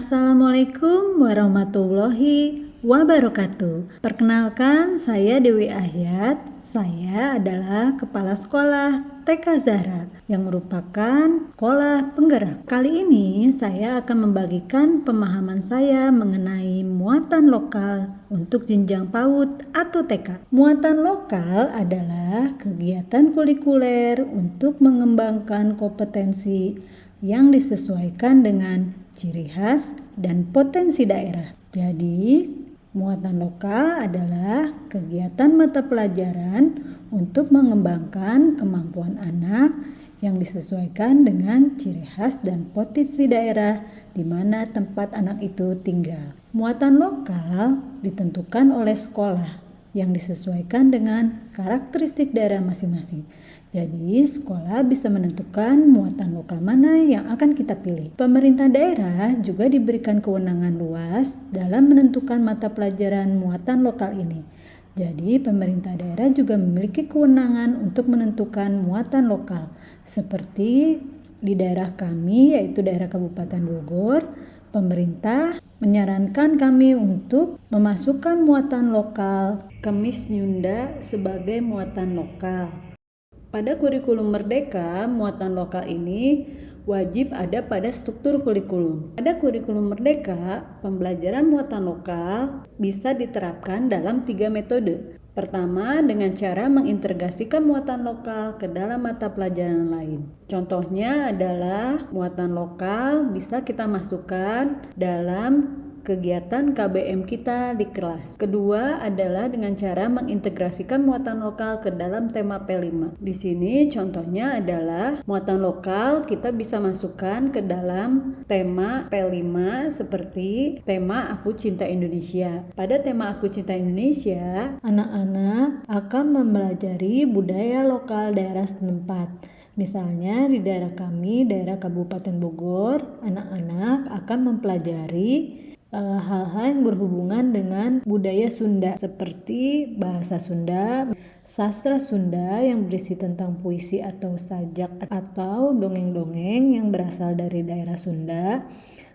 Assalamualaikum warahmatullahi wabarakatuh. Perkenalkan, saya Dewi Ahyat. Saya adalah Kepala Sekolah TK Zahra yang merupakan sekolah penggerak. Kali ini saya akan membagikan pemahaman saya mengenai muatan lokal untuk jenjang PAUD atau TK. Muatan lokal adalah kegiatan kurikuler untuk mengembangkan kompetensi yang disesuaikan dengan ciri khas dan potensi daerah. Jadi, muatan lokal adalah kegiatan mata pelajaran untuk mengembangkan kemampuan anak yang disesuaikan dengan ciri khas dan potensi daerah di mana tempat anak itu tinggal. Muatan lokal ditentukan oleh sekolah yang disesuaikan dengan karakteristik daerah masing-masing. Jadi, sekolah bisa menentukan muatan lokal mana yang akan kita pilih. Pemerintah daerah juga diberikan kewenangan luas dalam menentukan mata pelajaran muatan lokal ini. Jadi, pemerintah daerah juga memiliki kewenangan untuk menentukan muatan lokal. Seperti di daerah kami, yaitu daerah Kabupaten Bogor, pemerintah menyarankan kami untuk memasukkan muatan lokal Kemis Nyunda sebagai muatan lokal. Pada kurikulum Merdeka, muatan lokal ini wajib ada pada struktur kurikulum. Pada kurikulum Merdeka, pembelajaran muatan lokal bisa diterapkan dalam 3 metode. Pertama, dengan cara mengintegrasikan muatan lokal ke dalam mata pelajaran lain. Contohnya adalah muatan lokal bisa kita masukkan dalam kegiatan KBM kita di kelas. Kedua adalah dengan cara mengintegrasikan muatan lokal ke dalam tema P5. Di sini contohnya adalah muatan lokal kita bisa masukkan ke dalam tema P5 seperti tema Aku Cinta Indonesia. Pada tema Aku Cinta Indonesia, anak-anak akan mempelajari budaya lokal daerah setempat. Misalnya di daerah kami, daerah Kabupaten Bogor, anak-anak akan mempelajari hal-hal yang berhubungan dengan budaya Sunda seperti bahasa Sunda, sastra Sunda yang berisi tentang puisi atau sajak atau dongeng-dongeng yang berasal dari daerah Sunda.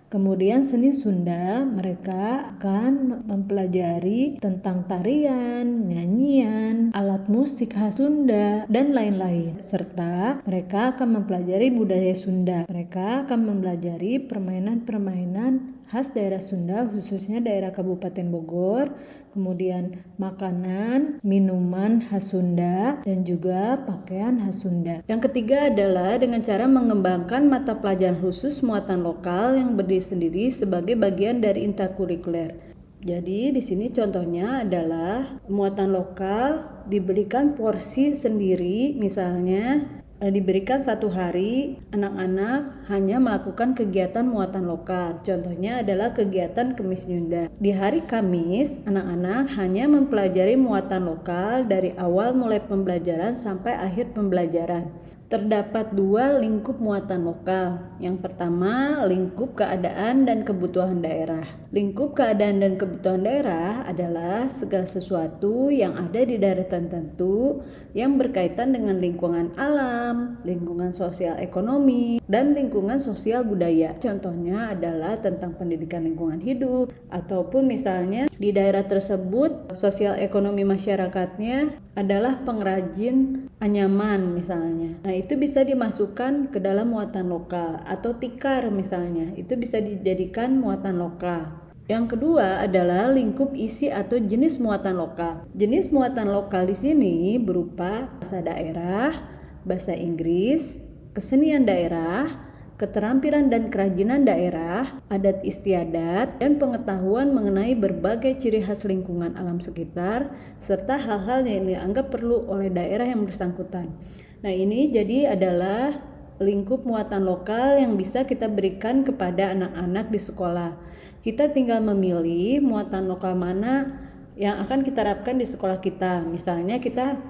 Kemudian seni Sunda, mereka akan mempelajari tentang tarian, nyanyian, alat musik khas Sunda, dan lain-lain. Serta mereka akan mempelajari budaya Sunda. Mereka akan mempelajari permainan-permainan khas daerah Sunda, khususnya daerah Kabupaten Bogor, kemudian makanan, minuman khas Sunda, dan juga pakaian khas Sunda. Yang ketiga adalah dengan cara mengembangkan mata pelajaran khusus muatan lokal yang berdiri sendiri sebagai bagian dari intrakurikuler. Jadi di sini contohnya adalah muatan lokal diberikan porsi sendiri, misalnya diberikan 1 hari anak-anak hanya melakukan kegiatan muatan lokal. Contohnya adalah kegiatan Kemis Nyunda. Di hari Kamis, anak-anak hanya mempelajari muatan lokal dari awal mulai pembelajaran sampai akhir pembelajaran. Terdapat 2 lingkup muatan lokal. Yang pertama, lingkup keadaan dan kebutuhan daerah. Lingkup keadaan dan kebutuhan daerah adalah segala sesuatu yang ada di daerah tertentu yang berkaitan dengan lingkungan alam, lingkungan sosial ekonomi, dan lingkungan sosial budaya. Contohnya adalah tentang pendidikan lingkungan hidup, ataupun misalnya di daerah tersebut sosial ekonomi masyarakatnya adalah pengrajin anyaman misalnya. Nah, itu bisa dimasukkan ke dalam muatan lokal, atau tikar misalnya, itu bisa dijadikan muatan lokal. Yang kedua adalah lingkup isi atau jenis muatan lokal. Jenis muatan lokal di sini berupa bahasa daerah, bahasa Inggris, kesenian daerah, keterampilan dan kerajinan daerah, adat istiadat, dan pengetahuan mengenai berbagai ciri khas lingkungan alam sekitar, serta hal-hal yang dianggap perlu oleh daerah yang bersangkutan. Nah, ini jadi adalah lingkup muatan lokal yang bisa kita berikan kepada anak-anak di sekolah. Kita tinggal memilih muatan lokal mana yang akan kita terapkan di sekolah kita. Misalnya kita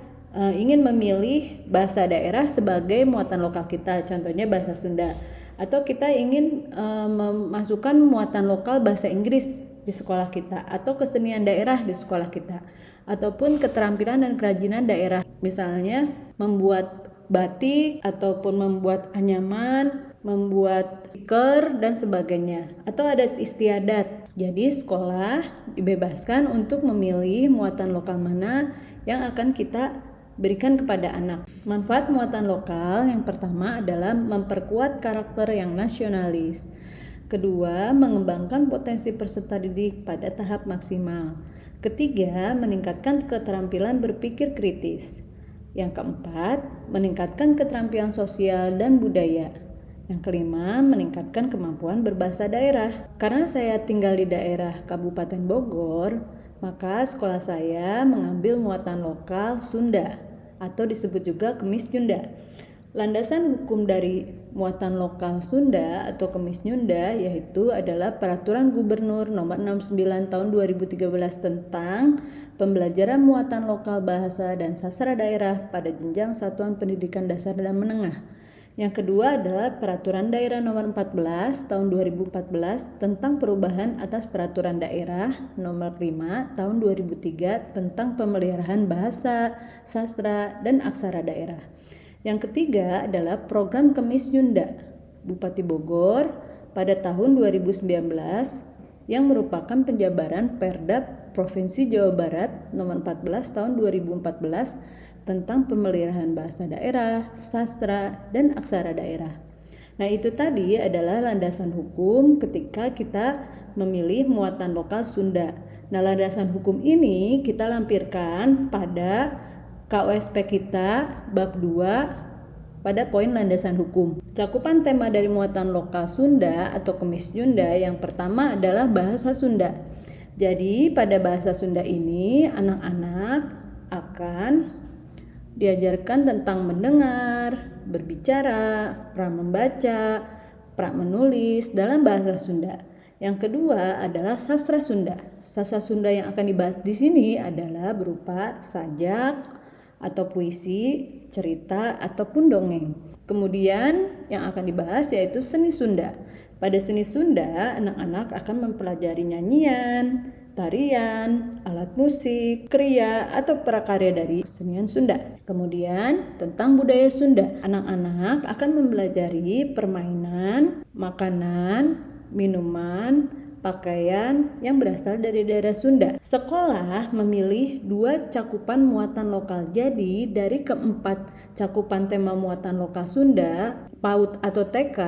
ingin memilih bahasa daerah sebagai muatan lokal kita, contohnya bahasa Sunda. Atau kita ingin memasukkan muatan lokal bahasa Inggris di sekolah kita, atau kesenian daerah di sekolah kita, ataupun keterampilan dan kerajinan daerah, misalnya membuat batik ataupun membuat anyaman membuat stiker dan sebagainya, atau adat istiadat. Jadi sekolah dibebaskan untuk memilih muatan lokal mana yang akan kita berikan kepada anak. Manfaat muatan lokal yang pertama adalah memperkuat karakter yang nasionalis. Kedua, mengembangkan potensi peserta didik pada tahap maksimal. Ketiga, meningkatkan keterampilan berpikir kritis. Yang keempat, meningkatkan keterampilan sosial dan budaya. Yang kelima, meningkatkan kemampuan berbahasa daerah. Karena saya tinggal di daerah Kabupaten Bogor, maka sekolah saya mengambil muatan lokal Sunda atau disebut juga Kemis Nyunda. Landasan hukum dari muatan lokal Sunda atau Kemis Nyunda yaitu adalah Peraturan Gubernur Nomor 69 Tahun 2013 tentang pembelajaran muatan lokal bahasa dan sastra daerah pada jenjang satuan pendidikan dasar dan menengah. Yang kedua adalah Peraturan Daerah Nomor 14 Tahun 2014 tentang perubahan atas Peraturan Daerah Nomor 5 Tahun 2003 tentang pemeliharaan bahasa, sastra, dan aksara daerah. Yang ketiga adalah Program Kemis Nyunda Bupati Bogor pada tahun 2019 yang merupakan penjabaran Perdap Provinsi Jawa Barat Nomor 14 Tahun 2014 tentang pemeliharaan bahasa daerah, sastra, dan aksara daerah. Nah, itu tadi adalah landasan hukum ketika kita memilih muatan lokal Sunda. Nah, landasan hukum ini kita lampirkan pada KOSP kita bab 2 pada poin landasan hukum. Cakupan tema dari muatan lokal Sunda atau Kemis Nyunda yang pertama adalah bahasa Sunda. Jadi pada bahasa Sunda ini anak-anak akan diajarkan tentang mendengar, berbicara, pra membaca, pra menulis dalam bahasa Sunda. Yang kedua adalah sastra Sunda. Sastra Sunda yang akan dibahas di sini adalah berupa sajak atau puisi, cerita, ataupun dongeng. Kemudian yang akan dibahas yaitu seni Sunda. Pada seni Sunda, anak-anak akan mempelajari nyanyian, tarian, alat musik, kriya, atau prakarya dari kesenian Sunda. Kemudian tentang budaya Sunda, anak-anak akan mempelajari permainan, makanan, minuman, pakaian yang berasal dari daerah Sunda. Sekolah memilih 2 cakupan muatan lokal. Jadi dari keempat cakupan tema muatan lokal Sunda, PAUD atau TK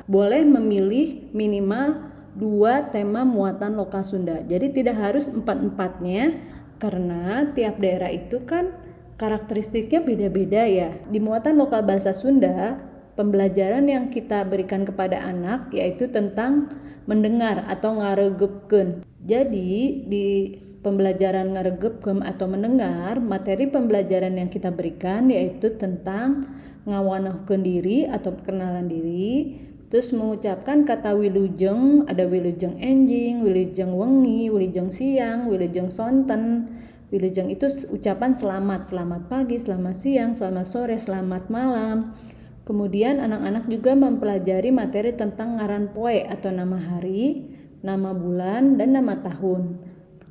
boleh memilih minimal 2 tema muatan lokal Sunda. Jadi tidak harus 4-4-nya karena tiap daerah itu kan karakteristiknya beda-beda ya. Di muatan lokal bahasa Sunda, pembelajaran yang kita berikan kepada anak yaitu tentang mendengar atau ngaregepkeun. Jadi di pembelajaran ngaregepkeun atau mendengar, materi pembelajaran yang kita berikan yaitu tentang ngawanohkeun diri atau perkenalan diri, terus mengucapkan kata wilujeng, ada wilujeng enjing, wilujeng wengi, wilujeng siang, wilujeng sonten. Wilujeng itu ucapan selamat pagi, selamat siang, selamat sore, selamat malam. Kemudian anak-anak juga mempelajari materi tentang ngaran poe atau nama hari, nama bulan, dan nama tahun.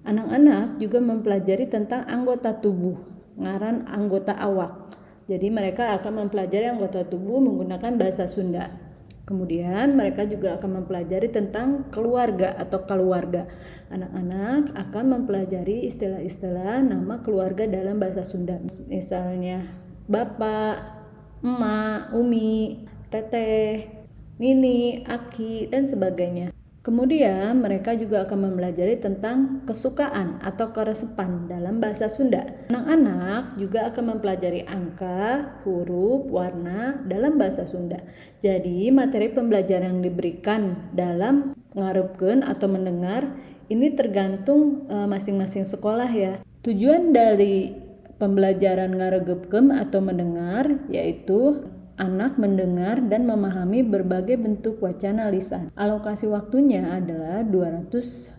Anak-anak juga mempelajari tentang anggota tubuh, ngaran anggota awak. Jadi mereka akan mempelajari anggota tubuh menggunakan bahasa Sunda. Kemudian mereka juga akan mempelajari tentang keluarga atau keluarga. Anak-anak akan mempelajari istilah-istilah nama keluarga dalam bahasa Sunda. Misalnya bapak, emak, umi, teteh, nini, aki, dan sebagainya. Kemudian mereka juga akan mempelajari tentang kesukaan atau keresapan dalam bahasa Sunda. Anak-anak juga akan mempelajari angka, huruf, warna dalam bahasa Sunda. Jadi materi pembelajaran yang diberikan dalam ngarepkeun atau mendengar ini tergantung masing-masing sekolah ya. Tujuan dari pembelajaran ngaregepkeun atau mendengar yaitu anak mendengar dan memahami berbagai bentuk wacana lisan. Alokasi waktunya adalah 210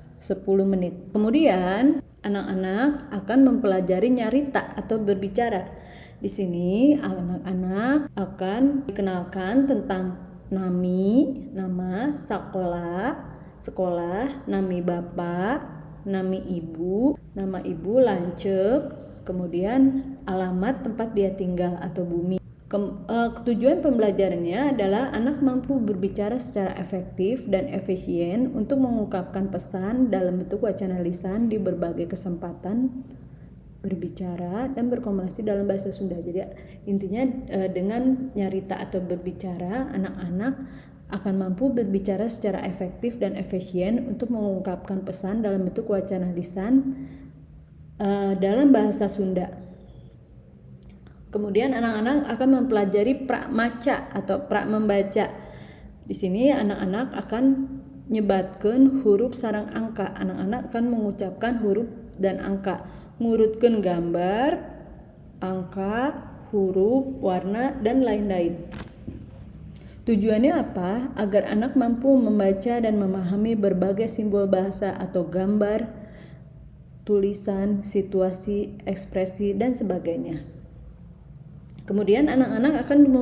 menit. Kemudian anak-anak akan mempelajari nyarita atau berbicara. Di sini anak-anak akan dikenalkan tentang nami, nama, sekolah, nami bapak, nami ibu, nama ibu, lanceuk, kemudian alamat tempat dia tinggal atau bumi. Tujuan pembelajarannya adalah anak mampu berbicara secara efektif dan efisien untuk mengungkapkan pesan dalam bentuk wacana lisan di berbagai kesempatan berbicara dan berkomunikasi dalam bahasa Sunda. Jadi intinya dengan nyarita atau berbicara, anak-anak akan mampu berbicara secara efektif dan efisien untuk mengungkapkan pesan dalam bentuk wacana lisan dalam bahasa Sunda. Kemudian anak-anak akan mempelajari pra maca atau pra membaca. Di sini anak-anak akan nyebatkeun huruf sareng angka. Anak-anak akan mengucapkan huruf dan angka, ngurutkeun gambar, angka, huruf, warna, dan lain-lain. Tujuannya apa? Agar anak mampu membaca dan memahami berbagai simbol bahasa atau gambar, tulisan, situasi, ekspresi, dan sebagainya. Kemudian anak-anak akan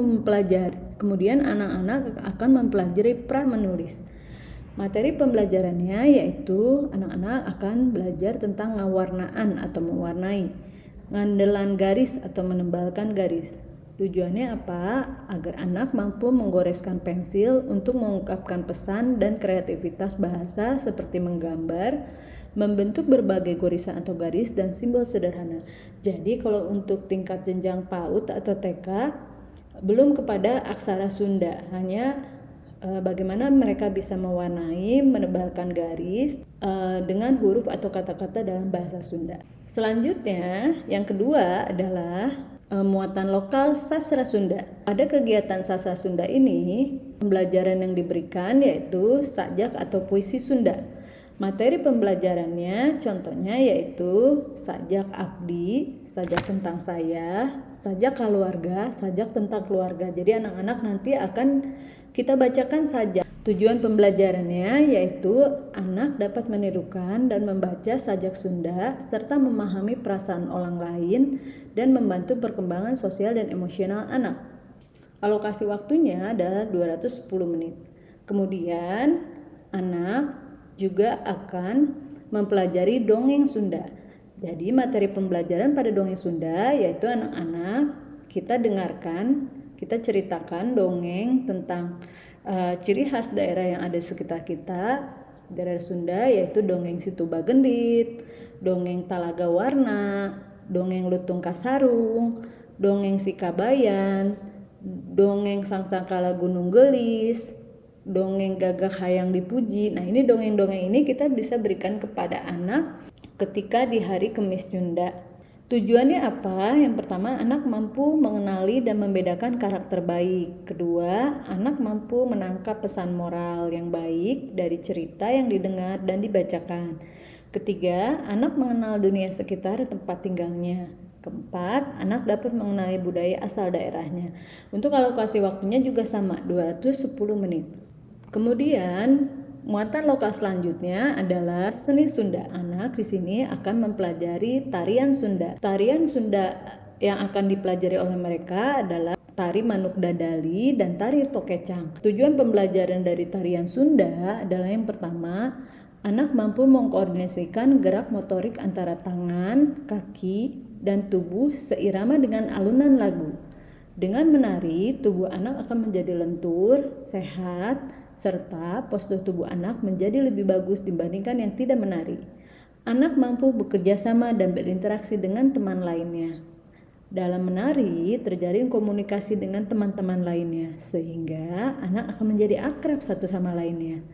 mempelajari pra menulis. Materi pembelajarannya yaitu anak-anak akan belajar tentang ngawarnaan atau mewarnai, ngandelan garis atau menebalkan garis. Tujuannya apa? Agar anak mampu menggoreskan pensil untuk mengungkapkan pesan dan kreativitas bahasa seperti menggambar, membentuk berbagai gorisan atau garis dan simbol sederhana. Jadi kalau untuk tingkat jenjang PAUD atau TK belum kepada aksara Sunda, hanya bagaimana mereka bisa mewarnai, menebalkan garis dengan huruf atau kata-kata dalam bahasa Sunda. Selanjutnya, yang kedua adalah muatan lokal sastra Sunda. Pada kegiatan sastra Sunda ini, pembelajaran yang diberikan yaitu sajak atau puisi Sunda. Materi pembelajarannya contohnya yaitu sajak abdi, sajak tentang saya, sajak keluarga, sajak tentang keluarga. Jadi anak-anak nanti akan kita bacakan sajak. Tujuan pembelajarannya yaitu anak dapat menirukan dan membaca sajak Sunda serta memahami perasaan orang lain dan membantu perkembangan sosial dan emosional anak. Alokasi waktunya adalah 210 menit. Kemudian anak juga akan mempelajari dongeng Sunda. Jadi materi pembelajaran pada dongeng Sunda yaitu anak-anak kita dengarkan, kita ceritakan dongeng tentang ciri khas daerah yang ada di sekitar kita, daerah Sunda, yaitu dongeng Situba Gendit, dongeng Talaga Warna, dongeng Lutung Kasarung, dongeng Sikabayan, dongeng Sangsangkala Gunung Gelis, dongeng Gagak Hayang Dipuji. Nah, ini dongeng-dongeng ini kita bisa berikan kepada anak ketika di hari Kemis Sunda. Tujuannya apa? Yang pertama, anak mampu mengenali dan membedakan karakter baik. Kedua, anak mampu menangkap pesan moral yang baik dari cerita yang didengar dan dibacakan. Ketiga, anak mengenal dunia sekitar tempat tinggalnya. Keempat, anak dapat mengenali budaya asal daerahnya. Untuk alokasi waktunya juga sama, 210 menit. Kemudian muatan lokal selanjutnya adalah seni Sunda. Anak di sini akan mempelajari tarian Sunda. Tarian Sunda yang akan dipelajari oleh mereka adalah tari Manuk Dadali dan tari Tokecang. Tujuan pembelajaran dari tarian Sunda adalah yang pertama, anak mampu mengkoordinasikan gerak motorik antara tangan, kaki, dan tubuh seirama dengan alunan lagu. Dengan menari, tubuh anak akan menjadi lentur, sehat, serta postur tubuh anak menjadi lebih bagus dibandingkan yang tidak menari. Anak mampu bekerja sama dan berinteraksi dengan teman lainnya. Dalam menari, terjalin komunikasi dengan teman-teman lainnya, sehingga anak akan menjadi akrab satu sama lainnya.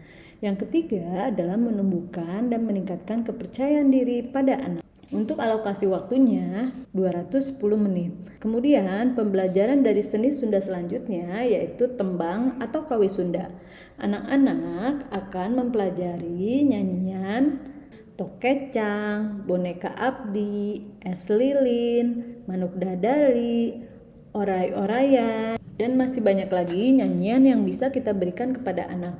Yang ketiga adalah menumbuhkan dan meningkatkan kepercayaan diri pada anak. Untuk alokasi waktunya 210 menit. Kemudian pembelajaran dari seni Sunda selanjutnya yaitu tembang atau kawi Sunda. Anak-anak akan mempelajari nyanyian Tokecang, boneka abdi, es lilin, manuk dadali, orai-orayan, dan masih banyak lagi nyanyian yang bisa kita berikan kepada anak.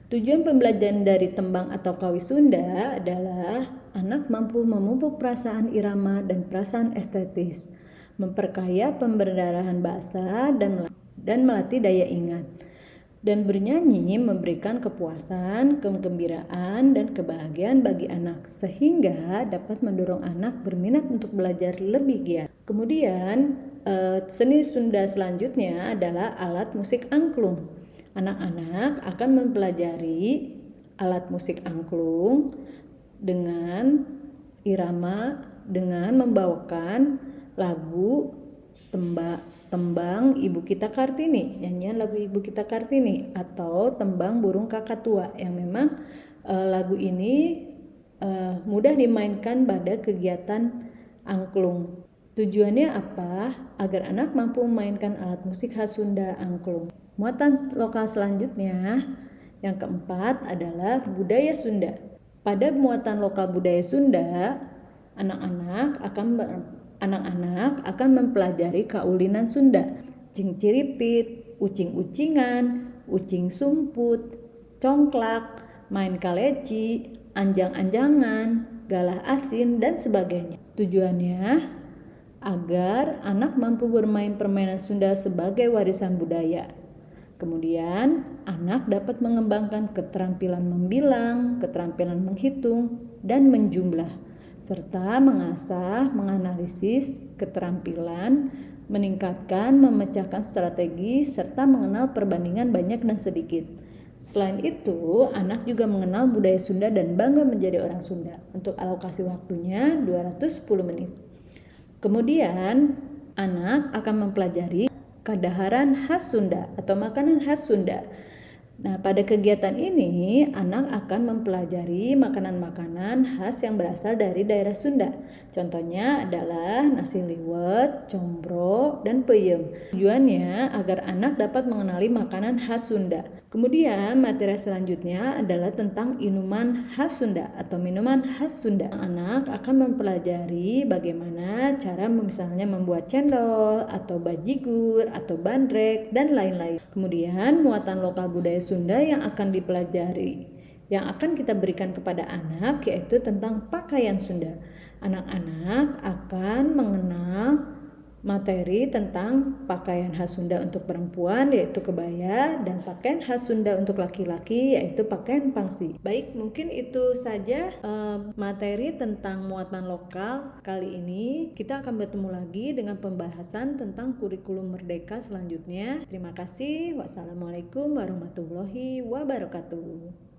Tujuan pembelajaran dari tembang atau kawi Sunda adalah anak mampu memupuk perasaan irama dan perasaan estetis, memperkaya pemberdarahan bahasa dan melatih daya ingat. Dan bernyanyi memberikan kepuasan, kegembiraan, dan kebahagiaan bagi anak, sehingga dapat mendorong anak berminat untuk belajar lebih giat. Kemudian, seni Sunda selanjutnya adalah alat musik angklung. Anak-anak akan mempelajari alat musik angklung dengan irama, dengan membawakan lagu tembang Ibu Kita Kartini, nyanyian lagu Ibu Kita Kartini, atau tembang Burung Kakak Tua, yang memang lagu ini mudah dimainkan pada kegiatan angklung. Tujuannya apa? Agar anak mampu memainkan alat musik khas Sunda angklung. Muatan lokal selanjutnya, yang keempat adalah budaya Sunda. Pada muatan lokal budaya Sunda, anak-anak akan mempelajari kaulinan Sunda, cingciripit, ucing-ucingan, ucing sumput, congklak, main kaleci, anjang-anjangan, galah asin, dan sebagainya. Tujuannya agar anak mampu bermain permainan Sunda sebagai warisan budaya. Kemudian, anak dapat mengembangkan keterampilan membilang, keterampilan menghitung, dan menjumlah, serta mengasah, menganalisis keterampilan, meningkatkan, memecahkan strategi, serta mengenal perbandingan banyak dan sedikit. Selain itu, anak juga mengenal budaya Sunda dan bangga menjadi orang Sunda. Untuk alokasi waktunya 210 menit. Kemudian, anak akan mempelajari kadaharan khas Sunda atau makanan khas Sunda. Nah, pada kegiatan ini, anak akan mempelajari makanan-makanan khas yang berasal dari daerah Sunda. Contohnya adalah nasi liwet, combro, dan peyem. Tujuannya agar anak dapat mengenali makanan khas Sunda. Kemudian, materi selanjutnya adalah tentang minuman khas Sunda atau minuman khas Sunda. Anak akan mempelajari bagaimana cara misalnya membuat cendol, atau bajigur, atau bandrek, dan lain-lain. Kemudian, muatan lokal budaya Sunda yang akan dipelajari, yang akan kita berikan kepada anak, yaitu tentang pakaian Sunda. Anak-anak akan mengenal materi tentang pakaian khas Sunda untuk perempuan, yaitu kebaya, dan pakaian khas Sunda untuk laki-laki, yaitu pakaian pangsi. Baik, mungkin itu saja materi tentang muatan lokal kali ini. Kita akan bertemu lagi dengan pembahasan tentang kurikulum merdeka selanjutnya. Terima kasih. Wassalamualaikum warahmatullahi wabarakatuh.